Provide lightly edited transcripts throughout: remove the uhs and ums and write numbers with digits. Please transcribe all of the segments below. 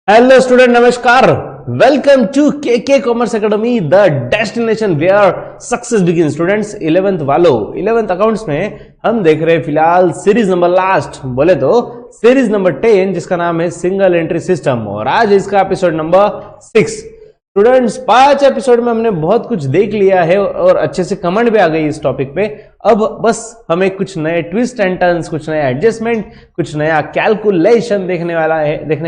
Hello student, नमस्कार। Welcome to K Commerce Academy, the destination where success begin. Students, 11th वालों, 11th accounts में हम देख रहे हैं फिलहाल सीरीज नंबर लास्ट बोले तो सीरीज नंबर 10, जिसका नाम है सिंगल एंट्री सिस्टम, और आज इसका एपिसोड नंबर 6। स्टूडेंट्स, 5 एपिसोड में हमने बहुत कुछ देख लिया है और अच्छे से कमेंट भी आ गई इस टॉपिक पे। अब बस हमें कुछ नए ट्विस्ट एंड टर्न्स, कुछ नया एडजस्टमेंट, कुछ नया कैलकुलेशन देखने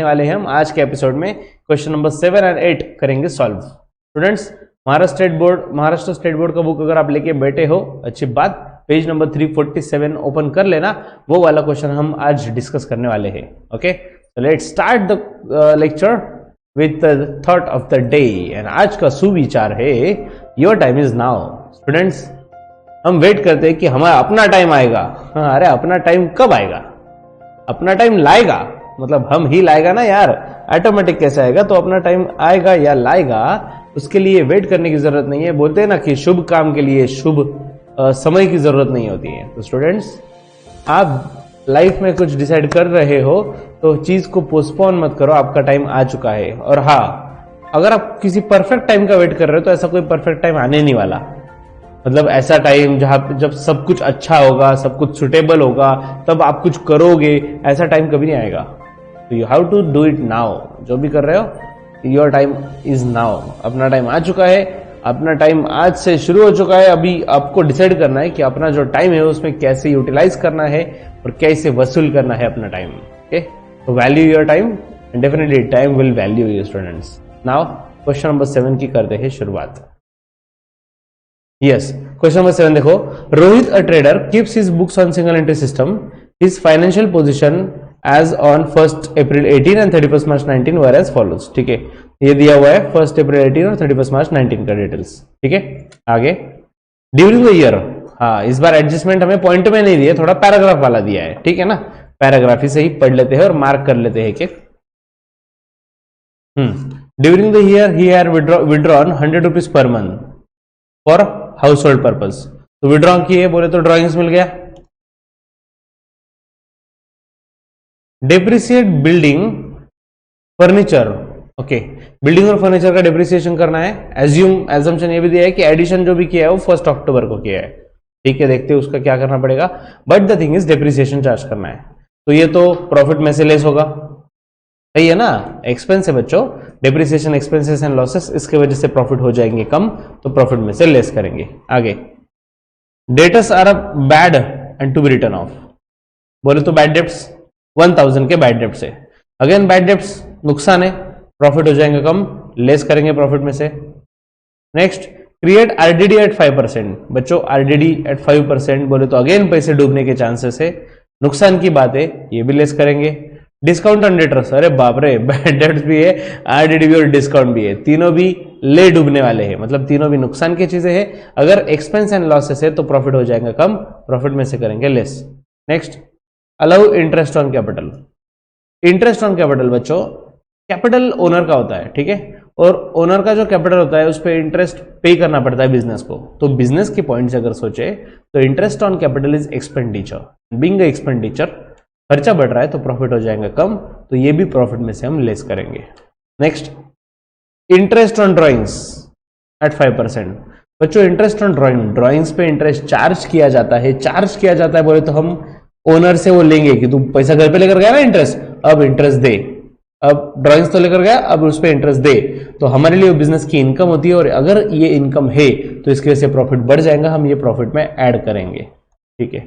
वाले हैं हम आज के एपिसोड में। क्वेश्चन नंबर 7 और 8 करेंगे solve. Students, Maharashtra state board का बुक अगर आप लेके बैठे हो, अच्छी बात, पेज नंबर 347 ओपन कर लेना। वो वाला क्वेश्चन हम आज डिस्कस करने वाले हैं। Okay, let's start the lecture with the thought of the day। and आज का सुविचार है your time is now। Students, हम वेट करते हैं कि हमारा अपना टाइम आएगा। हाँ, अरे अपना टाइम कब आएगा? अपना टाइम लाएगा, मतलब हम ही लाएगा ना यार, ऑटोमेटिक कैसे आएगा? तो अपना टाइम आएगा या लाएगा, उसके लिए वेट करने की जरूरत नहीं है। बोलते हैं ना कि शुभ काम के लिए शुभ समय की जरूरत नहीं होती है। तो स्टूडेंट्स, आप लाइफ में कुछ डिसाइड कर रहे हो तो चीज को पोस्टपोन मत करो, आपका टाइम आ चुका है। और हाँ, अगर आप किसी परफेक्ट टाइम का वेट कर रहे हो तो ऐसा कोई परफेक्ट टाइम आने नहीं वाला। मतलब ऐसा टाइम जब सब कुछ अच्छा होगा, सब कुछ सुटेबल होगा, तब आप कुछ करोगे, ऐसा टाइम कभी नहीं आएगा। तो you have to do it now. जो भी कर रहे हो, योर टाइम इज नाउ। अपना टाइम आ चुका है, अपना टाइम आज से शुरू हो चुका है। अभी आपको डिसाइड करना है कि अपना जो टाइम है उसमें कैसे यूटिलाइज करना है और कैसे वसूल करना है अपना टाइम। ओके, तो value your time and definitely time will value you. Students, now question number 7 की करते हैं शुरुआत। यस, क्वेश्चन नंबर 7 देखो। Rohit a trader keeps his books on single entry system. His financial position as on 1st April 18 and 31st March 19 were as follows. ठीक है, ये दिया हुआ है 1st April 18 और 31st March 19 का डिटेल्स। ठीक है, आगे ड्यूरिंग द ईयर। हाँ, इस बार एडजस्टमेंट हमें पॉइंट में नहीं दिया, थोड़ा पैराग्राफ वाला दिया है। ठीक है ना, पैराग्राफ ही सही पढ़ लेते हैं और मार्क कर लेते हैं कि during the year he had withdrawn 100 rupees per month for house hold purpose. तो विड्रॉ किए बोले तो ड्रॉइंग्स मिल गया। Depreciate building furniture. Okay, building और फर्नीचर का डेप्रिसिएशन करना है। एजम्पशन ये भी दिया है कि एडिशन जो भी किया है वो 1 अक्टूबर को किया है। ठीक है, देखते हैं उसका क्या करना पड़ेगा, but the thing is depreciation charge करना है। तो ये तो प्रॉफिट में से लेस होगा, सही है ना। एक्सपेंस है बच्चों, डेप्रिसिएशन एक्सपेंसेस एंड लॉसेस, इसके वजह से प्रॉफिट हो जाएंगे कम, तो प्रॉफिट में से लेस करेंगे। आगे, debtors are bad and to be written off. बोले तो बैड डेप्ट्स 1000 के बैड डेप्ट से। अगेन बैड डेप्ट्स नुकसान है, प्रॉफिट हो जाएंगे कम, लेस करेंगे प्रॉफिट में से। Next, create RDD at 5%। बच्चों, आरडीडी एट 5% बोले तो अगेन पैसे डूबने के चांसेस है, नुकसान की बात है, ये भी लेस करेंगे। डिस्काउंट ऑन डेटर्स, अरे बाप रे, बैड डेट्स भी है, आरडीडी भी और डिस्काउंट भी है, तीनों भी ले डूबने वाले हैं, मतलब तीनों भी नुकसान की चीजें हैं। अगर एक्सपेंस एंड लॉसेस है तो प्रॉफिट हो जाएगा कम, प्रॉफिट में से करेंगे less. Next, allow interest on capital. Interest on capital बच्चों, कैपिटल ओनर का होता है, ठीक है, और ओनर का जो कैपिटल होता है उस पर इंटरेस्ट पे करना पड़ता है बिजनेस को। तो बिजनेस के पॉइंट से अगर सोचे तो interest on capital is expenditure. Being expenditure, खर्चा बढ़ रहा है तो प्रॉफिट हो जाएगा कम, तो ये भी प्रॉफिट में से हम लेस करेंगे। Next, interest on drawings at 5%। बच्चों, इंटरेस्ट ऑन ड्रॉइंग्स पे इंटरेस्ट चार्ज किया जाता है। चार्ज किया जाता है बोले तो हम ओनर से वो लेंगे कि तू पैसा घर पे लेकर गया ना इंटरेस्ट, अब इंटरेस्ट दे। अब ड्राइंग्स तो लेकर गया, अब उस पर इंटरेस्ट दे, तो हमारे लिए बिजनेस की इनकम होती है, और अगर ये इनकम है तो इसकी वजह से प्रॉफिट बढ़ जाएगा, हम ये प्रॉफिट में ऐड करेंगे। ठीक है,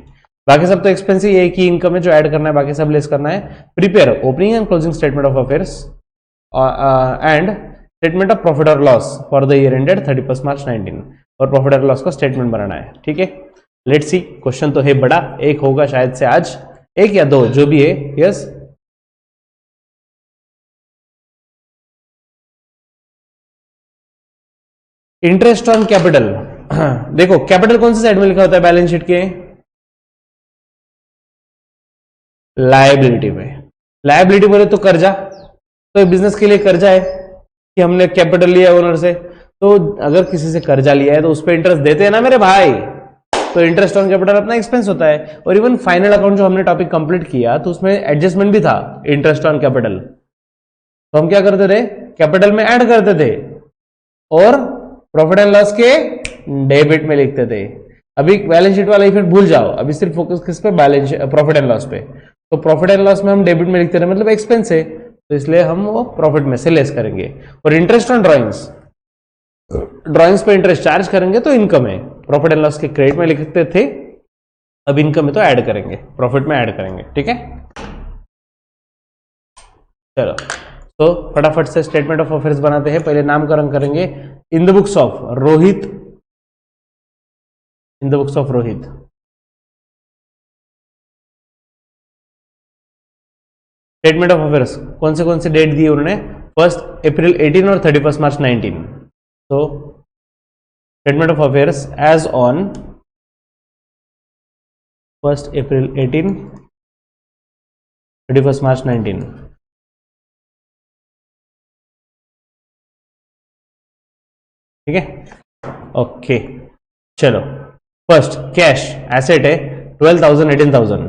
बाकी सब तो एक्सपेंस ही, एक ही इनकम है जो ऐड करना है, बाकी सब लेस करना है। Prepare opening and closing statement of affairs and statement of profit और loss for the year ended 31st March 19, और प्रॉफिट और लॉस का स्टेटमेंट बनाना है। ठीक है, लेट्स सी, क्वेश्चन तो है बड़ा, एक होगा शायद से आज, एक या दो जो भी है। Yes, interest on capital. देखो, कैपिटल कौन सी साइड में लिखा होता है बैलेंस शीट के? लायबिलिटी में। लायबिलिटी बोले तो कर्जा, तो बिजनेस के लिए कर्जा है कि हमने कैपिटल लिया ओनर से, तो अगर किसी से कर्जा लिया है तो उस पर इंटरेस्ट देते हैं ना मेरे भाई। तो इंटरेस्ट ऑन कैपिटल अपना एक्सपेंस होता है। और इवन फाइनल अकाउंट जो हमने टॉपिक कंप्लीट किया तो उसमें एडजस्टमेंट भी था इंटरेस्ट ऑन कैपिटल। तो हम क्या करते थे, कैपिटल में ऐड करते थे और प्रॉफिट एंड लॉस के डेबिट में लिखते थे। अभी बैलेंस शीट वाला इफेक्ट भूल जाओ, अभी सिर्फ फोकस किस पे, बैलेंस प्रॉफिट एंड लॉस पे। तो प्रॉफिट एंड लॉस में हम डेबिट में लिखते रहे, मतलब एक्सपेंस है, तो इसलिए हम वो प्रॉफिट में से लेस करेंगे। और इंटरेस्ट ऑन ड्रॉइंग्स, ड्रॉइंग्स पे इंटरेस्ट चार्ज करेंगे तो इनकम है, प्रॉफिट एंड लॉस के क्रेडिट में लिखते थे, अब इनकम है तो ऐड करेंगे, प्रॉफिट में ऐड करेंगे। ठीक है, चलो तो फटाफट से स्टेटमेंट ऑफ अफेयर्स बनाते हैं। पहले नामकरण करेंगे, in the books of Rohit, in the books of Rohit. Statement of affairs कौन से डेट दी उन्होंने, 1 अप्रैल 18 और 31 मार्च 19। तो statement of affairs as on 1 April 18, 31 March 19। ठीक है, ओके चलो। फर्स्ट कैश एसेट है 12,000 18,000।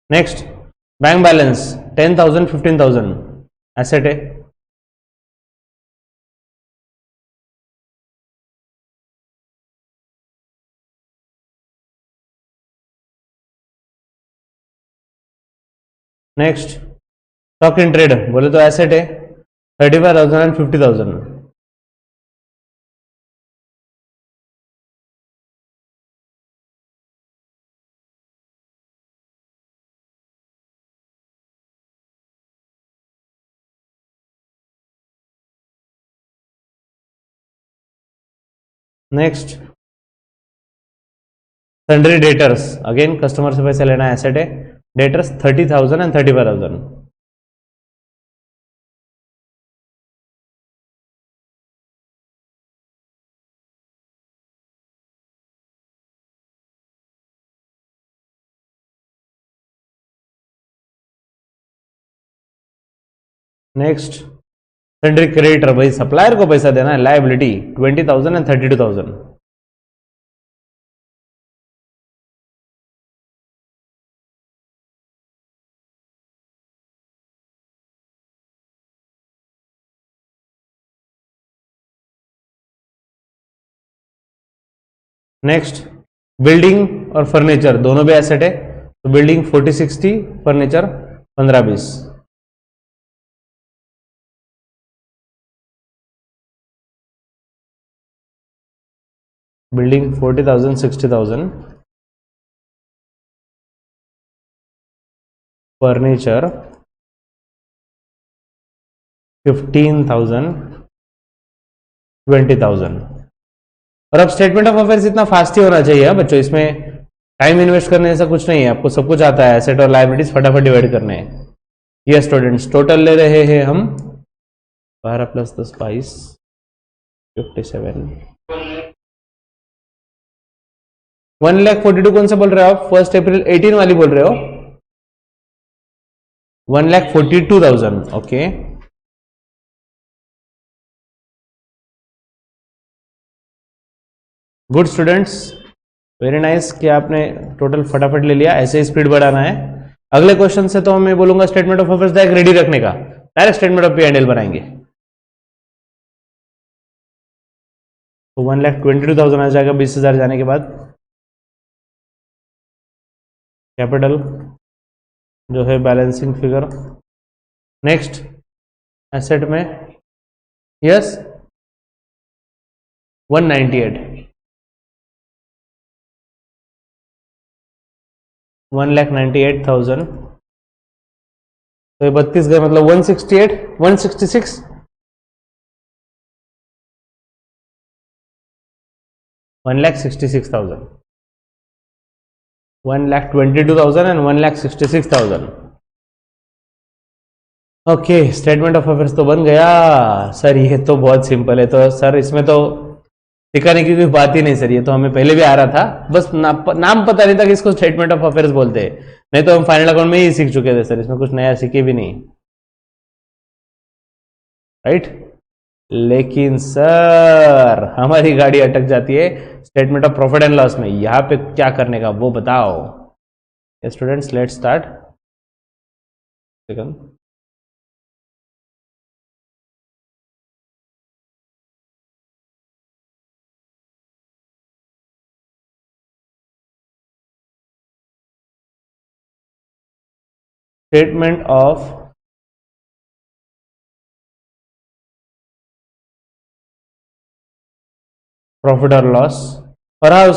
नेक्स्ट बैंक बैलेंस 10,000 15,000 एसेट है। नेक्स्ट स्टॉक इन ट्रेड बोले तो एसेट है 35,000 and 50,000। Next sundry debtors, again customer से पैसे लेना एसेट है, debtors 30,000 and 35,000। Next sundry creditor, भाई सप्लायर को पैसा देना है, लायबिलिटी 20,000 एंड 32,000। नेक्स्ट बिल्डिंग और फर्नीचर दोनों भी एसेट है, तो बिल्डिंग 40-60, फर्नीचर 15-20। Building 40,000 60,000, furniture 15,000 20,000। और अब स्टेटमेंट ऑफ अफेयर्स इतना फास्ट ही होना चाहिए बच्चों, इसमें टाइम इन्वेस्ट करने ऐसा कुछ नहीं है, आपको सब कुछ आता है, एसेट और लायबिलिटीज फटाफट डिवाइड करने हैं। ये स्टूडेंट्स टोटल ले रहे हैं हम 12 + 10 22 57। 1,42,000 कौन सा बोल रहे हो आप, 1 अप्रैल 18 वाली बोल रहे हो, 1,42,000। Okay good students, very nice कि आपने टोटल फटाफट ले लिया, ऐसे ही स्पीड बढ़ाना है। अगले क्वेश्चन से तो मैं बोलूंगा statement of affairs direct ready रखने का, डायरेक्ट स्टेटमेंट ऑफ P&L बनाएंगे। तो 1,22,000 आ जाएगा 20,000 जाने के बाद। कैपिटल जो है बैलेंसिंग फिगर। नेक्स्ट एसेट में यस 198, 1,98,000। तो ये 32 गए, मतलब 168 166 1,66,000, 1,22,000 and 1,66,000। Okay statement of affairs तो बन गया सर, ये तो बहुत सिंपल है, तो सर इसमें तो सिखाने की कोई बात ही नहीं सर, ये तो हमें पहले भी आ रहा था, बस नाम पता नहीं था कि इसको स्टेटमेंट ऑफ अफेयर्स बोलते हैं, नहीं तो हम फाइनल अकाउंट में ही सीख चुके थे सर, इसमें कुछ नया सीखे भी नहीं, राइट। लेकिन सर हमारी गाड़ी अटक जाती है statement of profit and loss में। यहां पे क्या करने का वो बताओ। Students let's start. Statement of profit और लॉस, और हाँ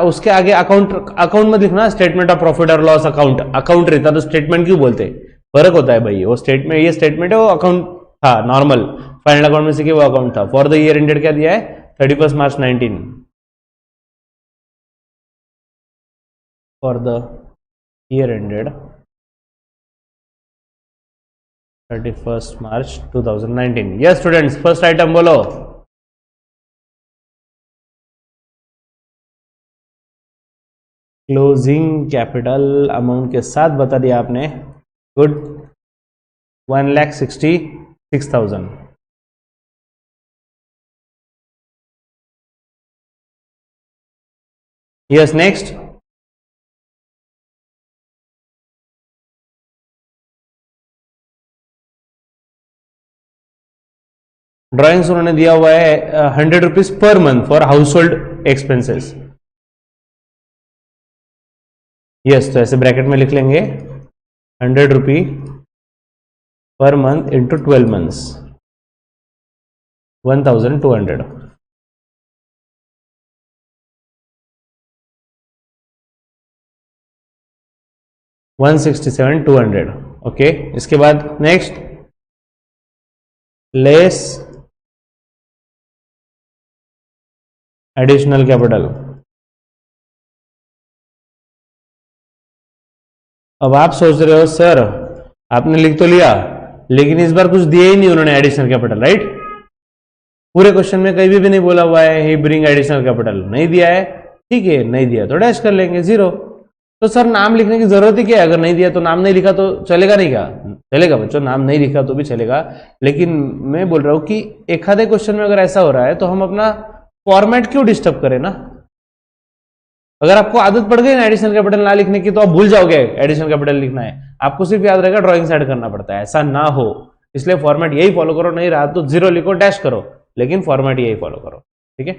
उसके आगे अकाउंट अकाउंट में लिखना स्टेटमेंट ऑफ प्रॉफिट और लॉस अकाउंट। अकाउंट रहता तो स्टेटमेंट क्यों बोलते, फर्क होता है भाई। वो स्टेटमेंट, ये स्टेटमेंट है, वो अकाउंट था नॉर्मल फाइनल अकाउंट में से कि वो अकाउंट था। फॉर द ईयर एंडेड क्या दिया है 31 March 19, for the year ended 31 March 2019। Yes students, first item बोलो। क्लोजिंग कैपिटल अमाउंट के साथ बता दिया आपने, गुड, 1,66,000। यस नेक्स्ट, ड्राइंग्स उन्होंने दिया हुआ है 100 rupees per month for house hold expenses. Yes, तो ऐसे ब्रैकेट में लिख लेंगे 100 रुपी per month into 12 months, 1,200। $167,200। Okay, इसके बाद नेक्स्ट, लेस एडिशनल कैपिटल। अब आप सोच रहे हो सर आपने लिख तो लिया लेकिन इस बार कुछ दिया ही नहीं उन्होंने एडिशनल कैपिटल, राइट? पूरे क्वेश्चन में कहीं भी नहीं बोला हुआ है ही ब्रिंग एडिशनल कैपिटल, नहीं दिया है, ठीक है, नहीं दिया तो डैश कर लेंगे 0। तो सर नाम लिखने की जरूरत ही क्या है? अगर नहीं दिया तो नाम नहीं लिखा तो चलेगा नहीं क्या? चलेगा बच्चों, नाम नहीं लिखा तो भी चलेगा। लेकिन मैं बोल रहा हूं कि एक आधे क्वेश्चन में अगर ऐसा हो रहा है तो हम अपना फॉर्मेट क्यों डिस्टर्ब करें ना। अगर आपको आदत पड़ गई ना एडिशनल कैपिटल ना लिखने की तो आप भूल जाओगे एडिशनल कैपिटल लिखना है, आपको सिर्फ याद रहेगा ड्राइंग्स ऐड करना पड़ता है। ऐसा ना हो इसलिए फॉर्मेट यही फॉलो करो, नहीं रहा तो 0 लिखो, डैश करो, लेकिन फॉर्मेट यही फॉलो करो, ठीक है?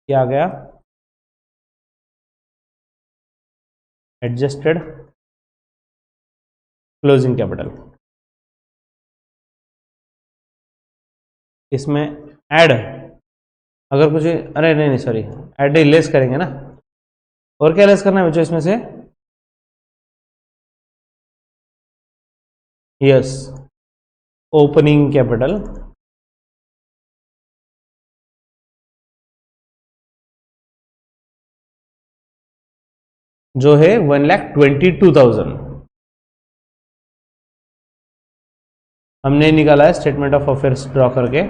क्या आ गया? Adjusted closing capital. इसमें ऐड अगर कुछ, अरे नहीं सॉरी, ऐड लेस करेंगे ना। और क्या लेस करना है बच्चों इसमें से? यस, ओपनिंग कैपिटल, जो है 1,22,000 हमने निकाला है स्टेटमेंट ऑफ अफेयर्स ड्रॉ करके।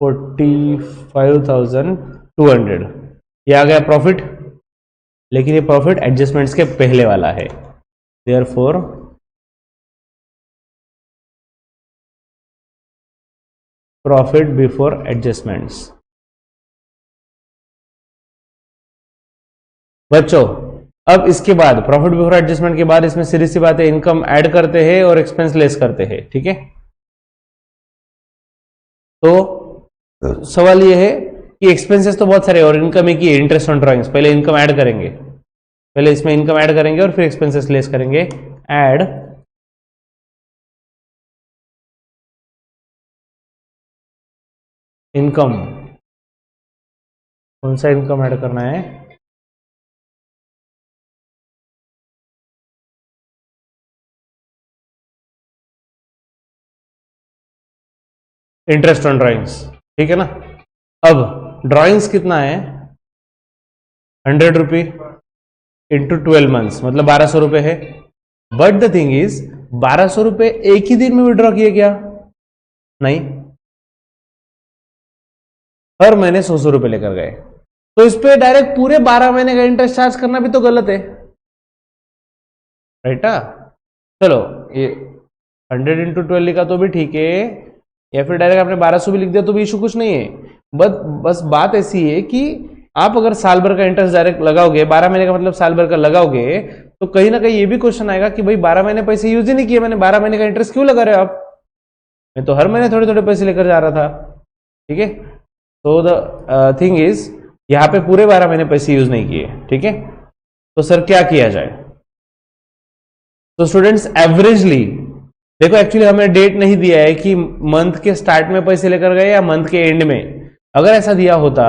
$45,200 ये आ गया प्रॉफिट, लेकिन ये प्रॉफिट एडजस्टमेंट्स के पहले वाला है, देयरफॉर प्रॉफिट बिफोर एडजस्टमेंट्स। बच्चों अब इसके बाद प्रॉफिट बिफोर एडजस्टमेंट के बाद इसमें सीधी सी बात है, इनकम ऐड करते हैं और एक्सपेंस लेस करते हैं, ठीक है? तो सवाल ये है कि एक्सपेंसेस तो बहुत सारे और इनकम एक ही, इंटरेस्ट ऑन ड्राइंग्स। पहले इनकम ऐड करेंगे, पहले इसमें इनकम ऐड करेंगे और फिर एक्सपेंसेस लेस करेंगे। ऐड इनकम, कौन सा इनकम ऐड करना है? इंटरेस्ट ऑन ड्राइंग्स, ठीक है ना? अब ड्राइंग्स कितना है? 100 रुपी इंटू 12 मंथ्स, मतलब 1,200 रुपए है। बट द थिंग इज 1,200 रुपए एक ही दिन में विड्रॉ किए क्या? नहीं, हर महीने 100 रुपए लेकर गए। तो इस पे डायरेक्ट पूरे 12 महीने का इंटरेस्ट चार्ज करना भी तो गलत है। राइट ना। चलो ये 100 इंटू 12 लिखा तो भी ठीक है, या फिर डायरेक्ट आपने 1200 भी लिख दिया तो भी इशू कुछ नहीं है। बस बात ऐसी है कि आप अगर साल भर का इंटरेस्ट डायरेक्ट लगाओगे, 12 महीने का मतलब साल भर का लगाओगे, तो कहीं ना कहीं ये भी क्वेश्चन आएगा कि भाई 12 महीने पैसे यूज ही नहीं किए, मैंने 12 महीने का इंटरेस्ट क्यों लगा रहे हो आप? मैं तो हर महीने थोड़े थोड़े पैसे लेकर जा रहा था। ठीक है, तो द थिंग इज यहां पे पूरे 12 महीने पैसे यूज नहीं किए। ठीक है, तो सर क्या किया जाए? तो स्टूडेंट्स एवरेजली देखो, एक्चुअली हमें डेट नहीं दिया है कि मंथ के स्टार्ट में पैसे लेकर गए या मंथ के एंड में। अगर ऐसा दिया होता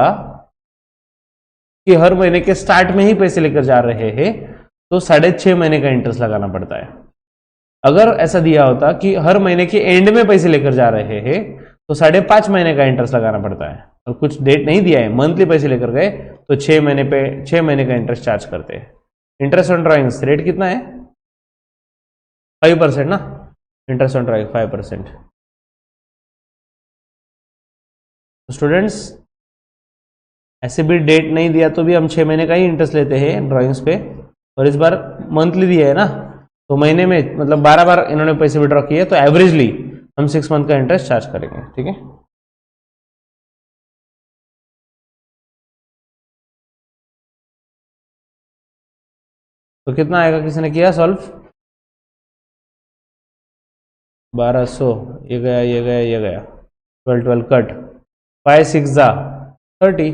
कि हर महीने के स्टार्ट में ही पैसे लेकर जा रहे हैं तो 6.5 महीने का इंटरेस्ट लगाना पड़ता है। अगर ऐसा दिया होता कि हर महीने के एंड में पैसे लेकर जा रहे हैं तो 5.5 महीने का इंटरेस्ट लगाना पड़ता है। और कुछ डेट नहीं दिया है, मंथली पैसे लेकर गए तो 6 महीने का इंटरेस्ट चार्ज करते हैं। इंटरेस्ट ऑन ड्रॉइंग्स रेट कितना है? 5% ना, इंटरेस्ट ऑन ड्रॉइंग 5%। स्टूडेंट्स ऐसे भी डेट नहीं दिया तो भी हम 6 महीने का ही इंटरेस्ट लेते हैं ड्राइंग्स पे, और इस बार मंथली दिया है ना, तो महीने में मतलब 12 बार इन्होंने पैसे विड्रॉ किए, तो एवरेजली हम 6 मंथ का इंटरेस्ट चार्ज करेंगे। ठीक है, तो कितना आएगा? किसी ने किया सॉल्व? 1200, ये गया ये गया ये गया, 12 कट, 5 6 जा 30।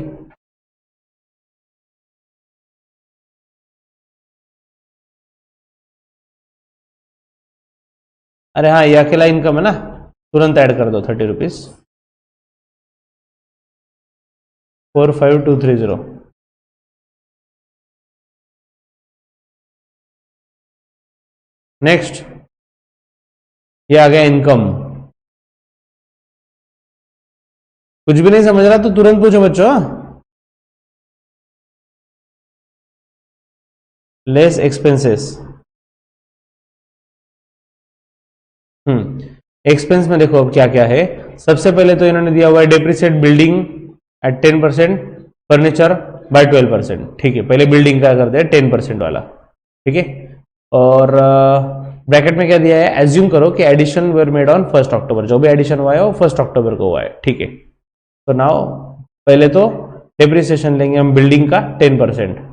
अरे हाँ, ये अकेला इनकम है ना, तुरंत ऐड कर दो 30 रुपीज। 45230। नेक्स्ट, ये आ गया इनकम। कुछ भी नहीं समझ रहा तो तुरंत पूछो बच्चों। Less expenses. एक्सपेंस में देखो अब क्या क्या है। सबसे पहले तो इन्होंने दिया हुआ है depreciate building at 10%, furniture bye 12%। ठीक है, पहले बिल्डिंग का करते हैं 10% वाला। ठीक है, और ब्रैकेट में क्या दिया है? एज्यूम करो कि एडिशन वर मेड ऑन 1 अक्टूबर, जो भी एडिशन हुआ है वो 1 अक्टूबर को हुआ है। ठीक है, तो नाउ पहले तो डेप्रिसिएशन लेंगे हम बिल्डिंग का 10%।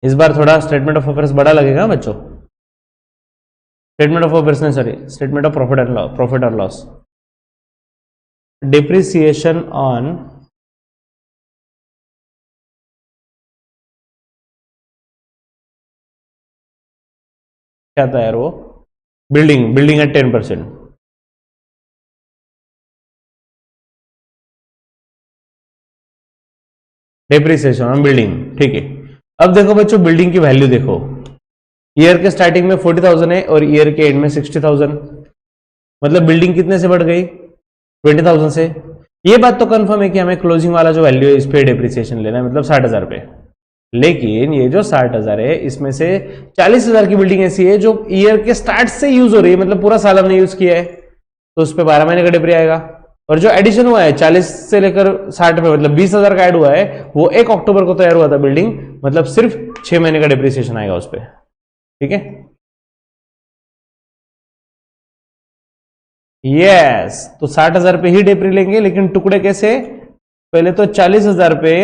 इस बार थोड़ा स्टेटमेंट ऑफ अफेयर्स बड़ा लगेगा बच्चों। स्टेटमेंट ऑफ अफेयर्स नहीं, सॉरी, स्टेटमेंट ऑफ प्रॉफिट और लॉस। डिप्रिसिएशन ऑन क्या था यार वो? Building at 10%। Depreciation on building. ठीक है, अब देखो बच्चों, बिल्डिंग की वैल्यू देखो। ईयर के स्टार्टिंग में 40,000 है और ईयर के एंड में 60,000, मतलब बिल्डिंग कितने से बढ़ गई? 20,000 से। ये बात तो कंफर्म है कि हमें क्लोजिंग वाला जो वैल्यू है इस पे डिप्रिसिएशन लेना है, मतलब 60,000 पे। लेकिन ये जो 60,000 है इसमें से 40,000 की बिल्डिंग ऐसी है जो ईयर के स्टार्ट से यूज हो रही है, मतलब पूरा साल हमने यूज किया है, तो उस पर 12 महीने का डिप्री आएगा। और जो एडिशन हुआ है 40 से लेकर 60 में, मतलब 20,000 का ऐड हुआ है, वो 1 अक्टूबर को तैयार हुआ था बिल्डिंग, मतलब सिर्फ 6 महीने का डिप्रिसिएशन आएगा उस पर। ठीक है, यस, तो 60,000 पे ही डिप्री लेंगे, लेकिन टुकड़े कैसे? पहले तो 40,000 पे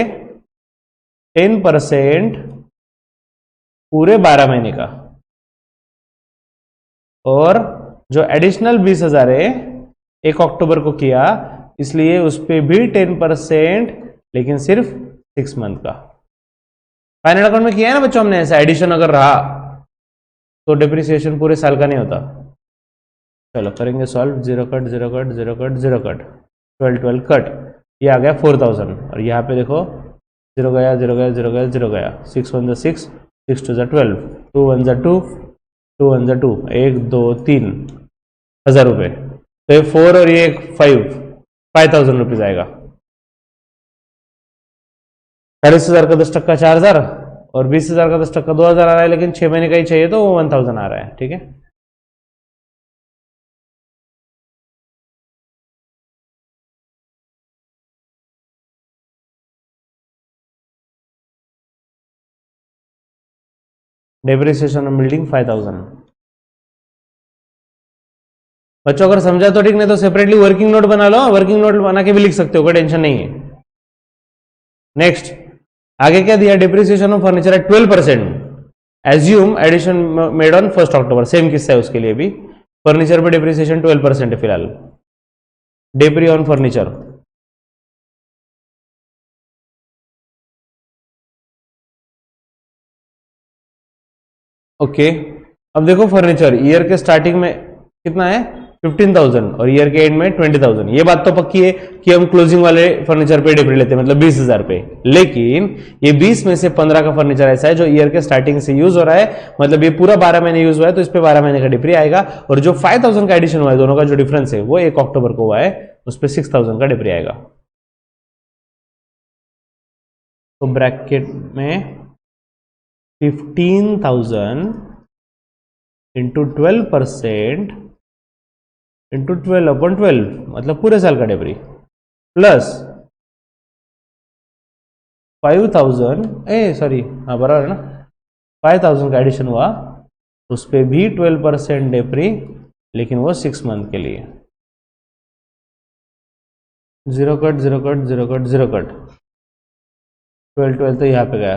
10% पूरे 12 महीने का, और जो एडिशनल 20,000 है 1 अक्टूबर को किया, इसलिए उस पर भी 10%, लेकिन सिर्फ 6 मंथ का। फाइनल अकाउंट में किया है ना बच्चों हमने, ऐसा एडिशन अगर रहा तो डिप्रिसिएशन पूरे साल का नहीं होता। चलो करेंगे solve. 0 cut 0 cut 0 cut 0 cut, 12 cut, ये आ गया 4,000। और यहाँ पे देखो 0 गया 0 गया 0 गया 0 गया, 6 1 6, 6 2 12, 2 1 2, 2 1 2, 1 2 3,000 रुपये। तो ये 4 और ये 5,000 रुपीज आएगा। 40,000 का 10% 4,000, और 20,000 का 10% 2,000 आ रहा है, लेकिन 6 महीने का ही चाहिए तो वो 1,000 आ रहा है। ठीक है। Depreciation on building 5000। बच्चों अगर समझा तो ठीक, नहीं तो सेपरेटली वर्किंग नोट बना लो, वर्किंग नोट बना के भी लिख सकते हो, कोई टेंशन नहीं है। नेक्स्ट आगे क्या दिया, depreciation of furniture at 12%, assume addition made on 1 October. Same किस्सा है उसके लिए भी, फर्नीचर पे डेप्रिसिएशन 12% है फिलहाल, डेप्री ऑन फर्नीचर। ओके अब देखो फर्नीचर ईयर के स्टार्टिंग में कितना है 15,000 और ईयर के एंड में 20,000। ये बात तो पक्की है कि हम क्लोजिंग वाले फर्नीचर पे डेप्री लेते हैं, मतलब 20,000 पे। लेकिन ये 20 में से 15 का फर्नीचर ऐसा है जो ईयर के स्टार्टिंग से यूज हो रहा है, मतलब ये पूरा 12 महीने यूज हुआ है, तो इस पे 12 महीने का डेप्री आएगा। और जो 5,000 का एडिशन हुआ है, दोनों का जो डिफरेंस है वो 1 अक्टूबर को हुआ है, उस पर 6,000 का डेप्री आएगा। तो ब्रैकेट में 15,000 इंटू 12% इंटू 12/12, मतलब पूरे साल का डेप्री, प्लस 5,000 सॉरी हाँ बराबर है ना, 5,000 का एडिशन हुआ, उस पर भी 12% डेप्री, लेकिन वो 6 मंथ के लिए। Zero cut zero cut zero cut zero cut, 12 तो यहाँ पे गया,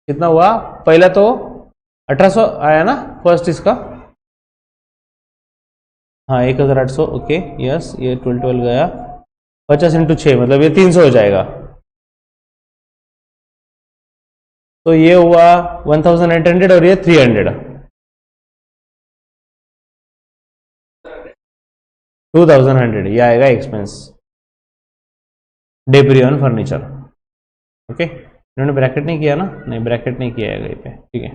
कितना हुआ, पहला तो 1800 आया ना फर्स्ट इसका, हाँ 1,800, ओके यस, ये 12 गया, 50 इंटू 6 मतलब ये 300 हो जाएगा। तो ये हुआ 1,800 और ये 300, 2,100 ये आएगा एक्सपेंस डेप्री ऑन फर्नीचर। ओके इन्होंने ब्रैकेट नहीं किया ना, नहीं ब्रैकेट नहीं किया है कहीं पे, ठीक है।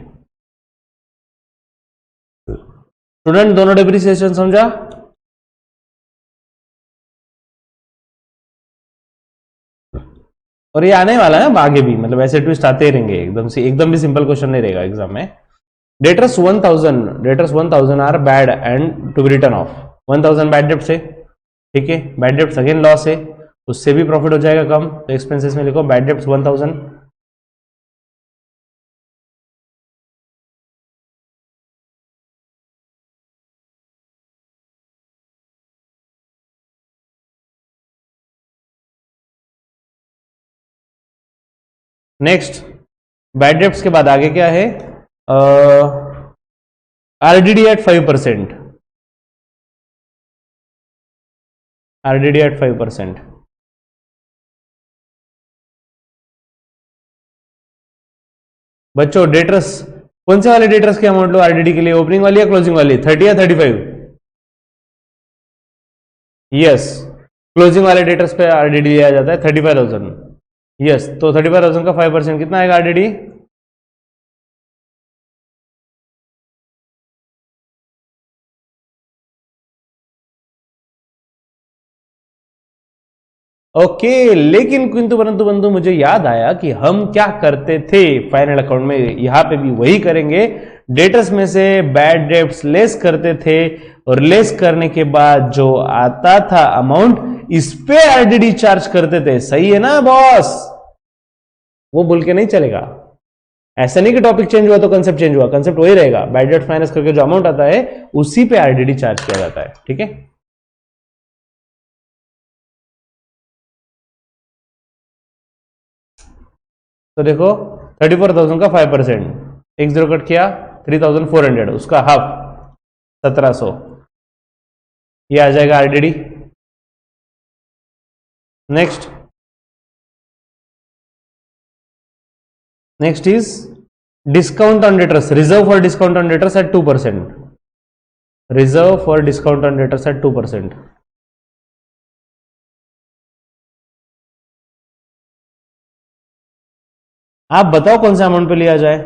स्टूडेंट दोनों डेप्रिसिएशन समझा? और ये आने वाला है आगे भी, मतलब ऐसे ट्विस्ट आते ही रहेंगे, एकदम भी सिंपल क्वेश्चन नहीं रहेगा एग्जाम में। Debtors 1,000 are bad and to be written off, 1,000 bad डेप्ट है, ठीक है, बैड डेप्ट अगेन लॉस है, उससे भी प्रॉफिट हो जाएगा कम, तो एक्सपेंसेस में लिखो बैड डेप्ट 1,000। नेक्स्ट बैड डेप्ट्स के बाद आगे क्या है, आरडीडी एट 5%, आरडीडी एट 5%। बच्चों डेटर्स कौन से वाले डेटर्स की अमाउंट लो आरडीडी के लिए, ओपनिंग वाली या क्लोजिंग वाली, 30 या 35? यस क्लोजिंग वाले डेटर्स पे आरडीडी लिया जाता है 35,000। यस तो 35,000 का 5% कितना आएगा आरडीडी, ओके लेकिन किंतु परंतु बंधु मुझे याद आया कि हम क्या करते थे फाइनल अकाउंट में, यहां पे भी वही करेंगे, डेटर्स में से बैड डेट्स लेस करते थे और लेस करने के बाद जो आता था अमाउंट इस पे आरडीडी चार्ज करते थे। सही है ना बॉस? वो बोल के नहीं चलेगा, ऐसा नहीं कि टॉपिक चेंज हुआ तो कंसेप्ट चेंज हुआ, कंसेप्ट वही रहेगा, बैड डेट माइनस करके जो अमाउंट आता है उसी पे आरडीडी चार्ज किया जाता है, ठीक है। तो देखो 34,000 का 5%, एक जीरो कट किया 3,400, उसका हाफ 1,700, ये आ जाएगा RDD. Next is discount on debtors, reserve for discount on debtors at 2%, reserve for discount on debtors at 2%। आप बताओ कौन सा अमाउंट पे लिया जाए,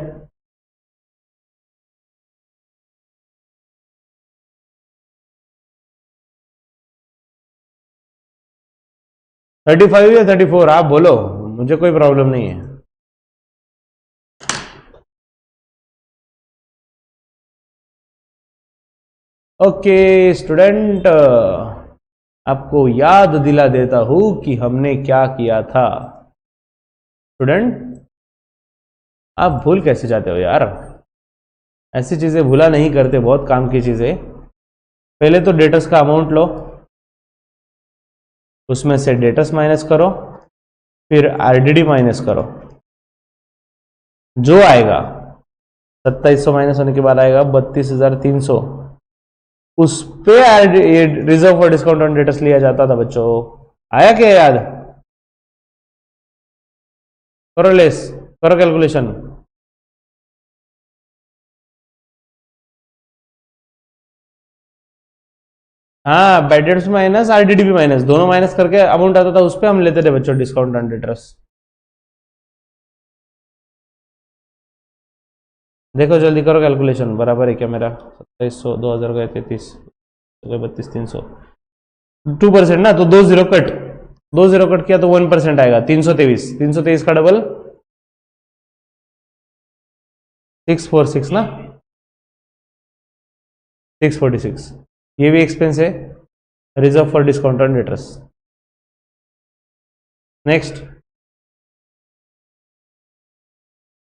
$35 या 34, आप बोलो, मुझे कोई प्रॉब्लम नहीं है। ओके स्टूडेंट आपको याद दिला देता हूं कि हमने क्या किया था। स्टूडेंट आप भूल कैसे जाते हो यार, ऐसी चीजें भूला नहीं करते, बहुत काम की चीजें। पहले तो डेटर्स का अमाउंट लो, उसमें से डेटर्स माइनस करो, फिर आरडीडी माइनस करो, जो आएगा 2700 माइनस होने के बाद आएगा 32,300। उस पे reserve for discount on debtors लिया जाता था बच्चों। आया क्या याद? करो लेस, करो कैलकुलेशन। हाँ, बाय डेटर्स माइनस आरडीडी भी माइनस, दोनों माइनस करके अमाउंट आता था, उस पे हम लेते थे बच्चों डिस्काउंट ऑन डेटर्स। देखो जल्दी करो कैलकुलेशन, बराबर है क्या मेरा? 2700, 2000 गए 33, 32,300, 2% ना, तो 2 जीरो कट किया तो 1% आएगा, 323। 323 का डबल 646 ना, 646। ये भी एक्सपेंस है, reserve for discount on debtors. Next,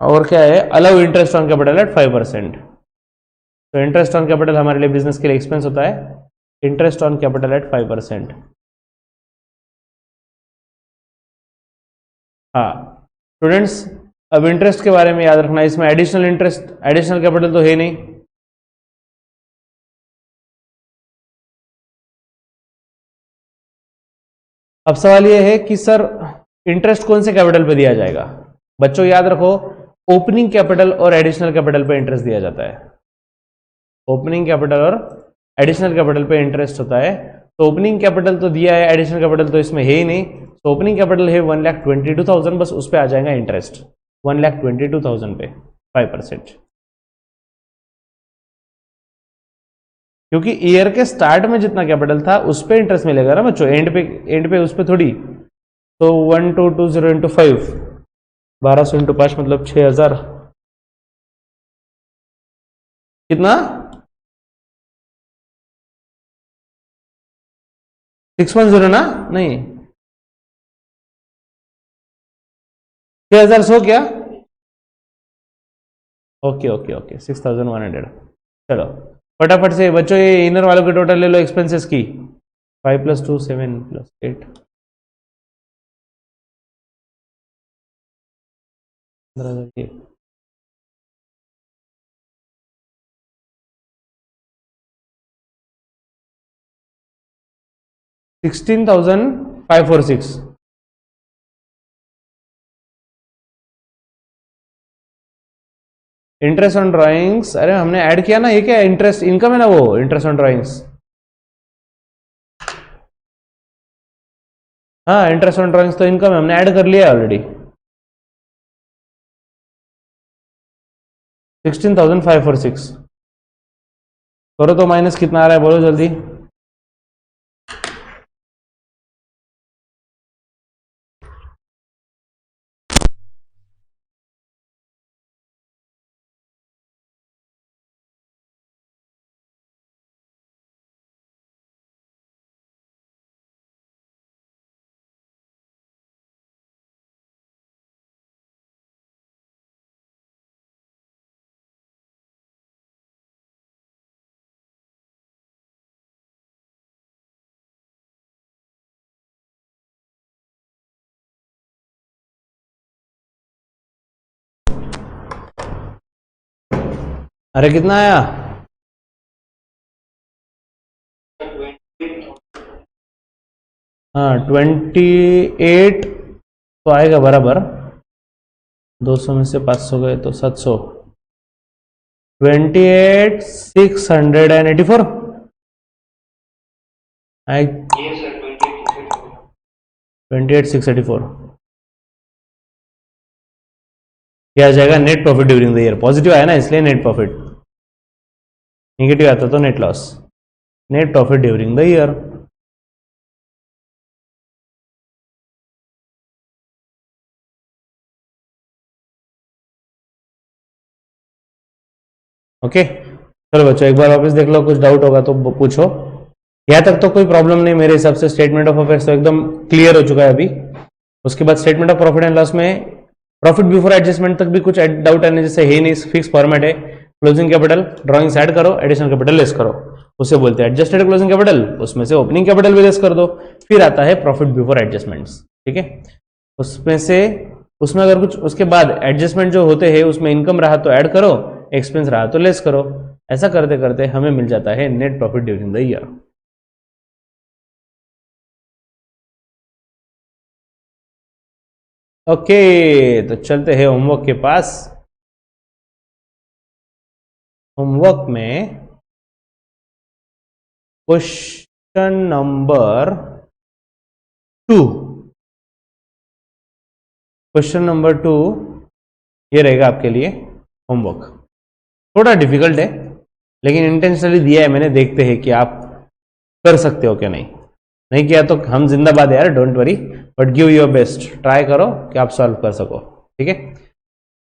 और क्या है? Allow interest on capital eight 5%। तो इंटरेस्ट ऑन कैपिटल हमारे लिए बिजनेस के लिए एक्सपेंस होता है, इंटरेस्ट ऑन कैपिटल एट 5%। हाँ स्टूडेंट्स, अब इंटरेस्ट के बारे में याद रखना, इसमें एडिशनल इंटरेस्ट, एडिशनल कैपिटल तो है नहीं। अब सवाल यह है कि सर इंटरेस्ट कौन से कैपिटल पे दिया जाएगा? बच्चों याद रखो, ओपनिंग कैपिटल और एडिशनल कैपिटल पे इंटरेस्ट दिया जाता है। ओपनिंग कैपिटल और एडिशनल कैपिटल पे इंटरेस्ट होता है। तो ओपनिंग कैपिटल तो दिया है, एडिशनल कैपिटल तो इसमें है ही नहीं। तो ओपनिंग कैपिटल है 1,22,000, बस उस पर आ जाएगा इंटरेस्ट 1,22,000 पे 5%। क्योंकि ईयर के स्टार्ट में जितना कैपिटल था उस पे इंटरेस्ट मिलेगा ना बच्चों, एंड पे उस पे थोड़ी। तो 1,220 इंटू 5, 1200 इंटू 5 मतलब 6,000। कितना? 610 ना, नहीं 6,100 क्या? Okay okay okay, 6,100। चलो फटाफट से बच्चों ये इनर वालों के टोटल ले लो एक्सपेंसेस की। 5 + 2 7 + 8 15,000। 16,546। इंटरेस्ट ऑन ड्राइंग्स, अरे हमने ऐड किया ना, ये क्या इंटरेस्ट इनकम है ना, वो इंटरेस्ट ऑन ड्राइंग्स। हाँ इंटरेस्ट ऑन ड्राइंग्स तो इनकम है, हमने ऐड कर लिया ऑलरेडी। 16,546 करो तो माइनस कितना आ रहा है बोलो जल्दी। अरे कितना आया? हाँ 28 तो आएगा बराबर। 200 में से 500 गए तो 700। 28,684 आए। 28,684 क्या आ जाएगा? Net profit during the year. Positive आया ना इसलिए नेट प्रॉफिट, नेगेटिव आता तो net loss. Net profit during the year. Okay चलो बच्चों एक बार वापस देख लो, कुछ डाउट होगा तो पूछो। यहां तक तो कोई प्रॉब्लम नहीं मेरे हिसाब से। स्टेटमेंट ऑफ अफेयर्स तो एकदम क्लियर हो चुका है अभी। उसके बाद statement of profit and loss में प्रॉफिट बिफोर एडजस्टमेंट तक भी कुछ डाउट आने जैसे है नहीं, फिक्स फॉर्मेट है। क्लोजिंग कैपिटल, ड्रॉइंग ऐड करो, एडिशनल कैपिटल लेस करो, उसे बोलते हैं एडजस्टेड क्लोजिंग कैपिटल, उसमें से ओपनिंग कैपिटल भी लेस कर दो, फिर आता है प्रॉफिट बिफोर एडजस्टमेंट्स। ठीक है, उसमें अगर कुछ उसके बाद एडजस्टमेंट जो होते हैं उसमें इनकम रहा तो ऐड करो, एक्सपेंस रहा तो लेस करो। ऐसा करते करते हमें मिल जाता है net profit during the year. Okay, तो चलते हैं होमवर्क के पास। होमवर्क में क्वेश्चन नंबर 2, क्वेश्चन नंबर 2 ये रहेगा आपके लिए होमवर्क। थोड़ा डिफिकल्ट है लेकिन इंटेंशनली दिया है मैंने, देखते हैं कि आप कर सकते हो क्या। नहीं किया तो हम जिंदाबाद यार, don't worry, but give your best, try करो कि आप सॉल्व कर सको। ठीक है,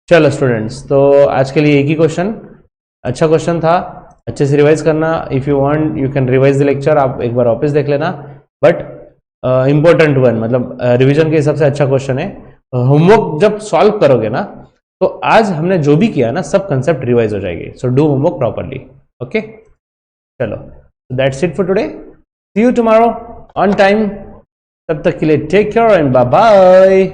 चलो स्टूडेंट्स, तो आज के लिए एक ही क्वेश्चन, अच्छा क्वेश्चन था, अच्छे से रिवाइज करना। If you want you can revise the lecture, आप एक बार वापस देख लेना, बट इंपॉर्टेंट वन, मतलब रिवीजन के हिसाब से अच्छा क्वेश्चन है। होमवर्क जब सॉल्व करोगे ना, तो आज हमने जो भी किया ना सब कंसेप्ट रिवाइज हो जाएगी। So do homework properly. Okay, चलो, that's it for today, see you tomorrow on time. तब तक के लिए take care and bye bye.